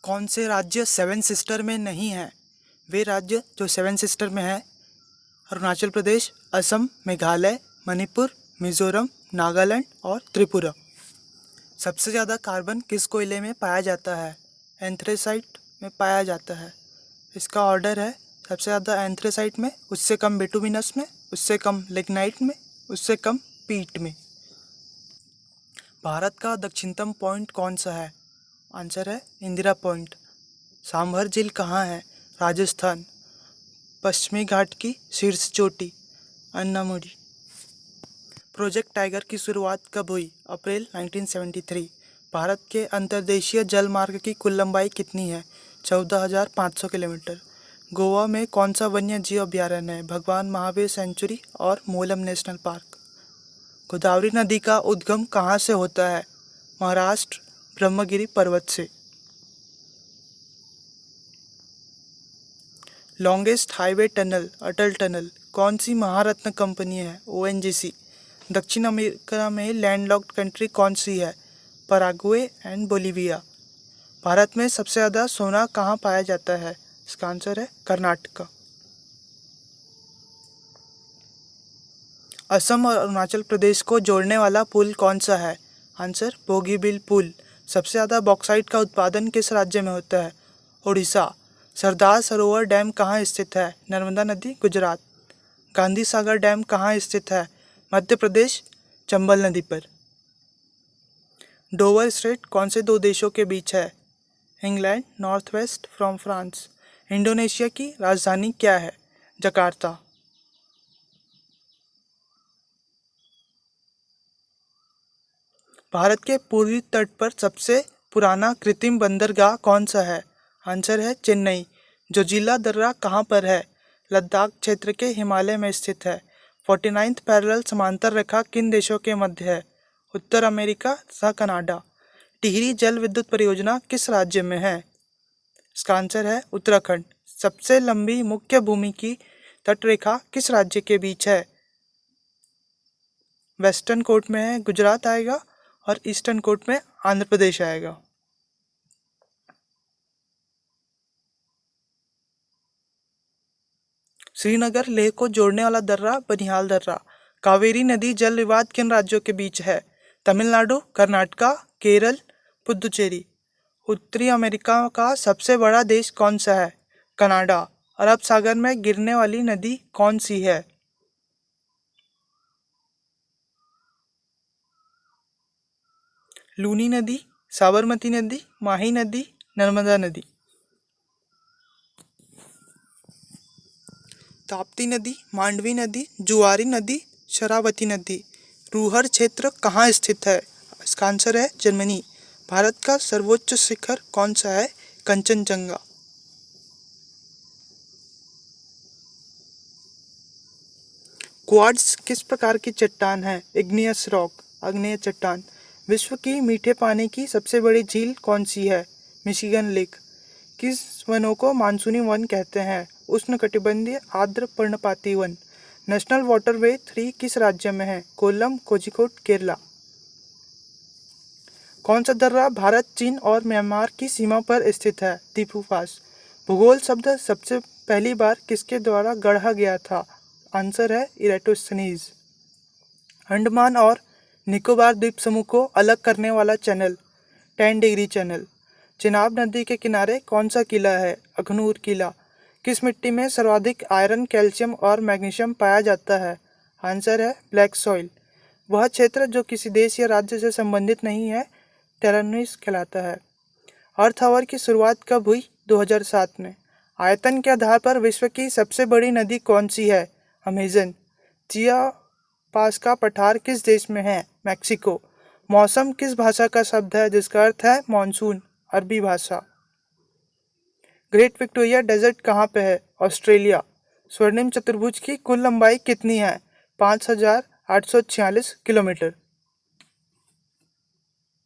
कौन से राज्य सेवन सिस्टर में नहीं हैं? वे राज्य जो सेवन सिस्टर में हैं: अरुणाचल प्रदेश, असम, मेघालय, मणिपुर, मिजोरम, नागालैंड और त्रिपुरा। सबसे ज़्यादा कार्बन किस कोयले में पाया जाता है? एंथ्रेसाइट में पाया जाता है। इसका ऑर्डर है: सबसे ज़्यादा एंथ्रेसाइट में, उससे कम बिटुमिनस में, उससे कम लिग्नाइट में, उससे कम पीट में। भारत का दक्षिणतम पॉइंट कौन सा है? आंसर है इंदिरा पॉइंट। सांभर झील कहाँ है? राजस्थान। पश्चिमी घाट की शीर्ष चोटी अन्नामुडी। प्रोजेक्ट टाइगर की शुरुआत कब हुई? अप्रैल 1973। भारत के अंतर्देशीय जल मार्ग की कुल लंबाई कितनी है? 14,500 किलोमीटर। गोवा में कौन सा वन्य जीव अभयारण्य है? भगवान महावीर सेंचुरी और मोलम नेशनल पार्क। गोदावरी नदी का उद्गम कहाँ से होता है? महाराष्ट्र, ब्रह्मगिरी पर्वत से। लॉन्गेस्ट हाईवे टनल, अटल टनल, कौन सी महारत्न कंपनी है? ओएनजीसी। दक्षिण अमेरिका में लैंडलॉक्ड कंट्री कौन सी है? Paraguay and Bolivia. भारत में सबसे ज़्यादा सोना कहाँ पाया जाता है? इसका आंसर है कर्नाटक। असम और अरुणाचल प्रदेश को जोड़ने वाला पुल कौन सा है? आंसर बोगीबील पुल। सबसे ज़्यादा बॉक्साइट का उत्पादन किस राज्य में होता है? उड़ीसा। सरदार सरोवर डैम कहाँ स्थित है? नर्मदा नदी, गुजरात। गांधी सागर डैम कहाँ स्थित है? मध्य प्रदेश, चंबल नदी पर। डोवर स्ट्रेट कौन से दो देशों के बीच है? England, north west from France. Indonesia की राजधानी क्या है? जकार्ता। भारत के पूर्वी तट पर सबसे पुराना कृत्रिम बंदरगाह कौन सा है? आंसर है चेन्नई। जोजिला दर्रा कहाँ पर है? लद्दाख क्षेत्र के हिमालय में स्थित है। 49th पैरेलल समांतर रेखा किन देशों के मध्य है? उत्तर अमेरिका तथा कनाडा। टिहरी जल विद्युत परियोजना किस राज्य में है? इसका आंसर है उत्तराखंड। सबसे लंबी मुख्य भूमि की तटरेखा किस राज्य के बीच है? वेस्टर्न कोर्ट में है गुजरात आएगा और ईस्टर्न कोर्ट में आंध्र प्रदेश आएगा। श्रीनगर लेह को जोड़ने वाला दर्रा बनिहाल दर्रा। कावेरी नदी जल विवाद किन राज्यों के बीच है? तमिलनाडु, कर्नाटका, केरल, पुदुचेरी। उत्तरी अमेरिका का सबसे बड़ा देश कौन सा है? कनाडा। अरब सागर में गिरने वाली नदी कौन सी है? लूनी नदी, साबरमती नदी, माही नदी, नर्मदा नदी। ताप्ती नदी, मांडवी नदी, जुआरी नदी, शरावती नदी। रूहर क्षेत्र कहाँ स्थित है? इसका आंसर है जर्मनी। भारत का सर्वोच्च शिखर कौन सा है? कंचनजंगा। क्वार्ट्ज किस प्रकार की चट्टान है? इग्नियस रॉक, आग्नेय चट्टान। विश्व की मीठे पानी की सबसे बड़ी झील कौन सी है? Michigan lake. किस वनों को मानसूनी वन कहते हैं? उष्णकटिबंधीय आर्द्र पर्णपाती वन। नेशनल वाटरवे 3 किस राज्य में है? कोल्लम, कोझिकोड, केरला। कौन सा दर्रा भारत, चीन और म्यांमार की सीमा पर स्थित है? दीफू पास। भूगोल शब्द सबसे पहली बार किसके द्वारा गढ़ा गया था? आंसर है इरेटोस्थनीज। अंडमान और निकोबार द्वीप समूह को अलग करने वाला चैनल 10 डिग्री चैनल। चिनाब नदी के किनारे कौन सा किला है? अखनूर किला। किस मिट्टी में सर्वाधिक आयरन, कैल्शियम और मैग्नीशियम पाया जाता है? आंसर है ब्लैक सॉइल। वह क्षेत्र जो किसी देश या राज्य से संबंधित नहीं है टेरेन्स कहलाता है। अर्थ आवर की शुरुआत कब हुई? 2007 में। आयतन के आधार पर विश्व की सबसे बड़ी नदी कौन सी है? अमेजन। चिया पास का पठार किस देश में है? मैक्सिको। मौसम किस भाषा का शब्द है जिसका अर्थ है मानसून? अरबी भाषा। ग्रेट विक्टोरिया डेजर्ट कहाँ पे है? ऑस्ट्रेलिया। स्वर्णिम चतुर्भुज की कुल लंबाई कितनी है? 5,846 किलोमीटर।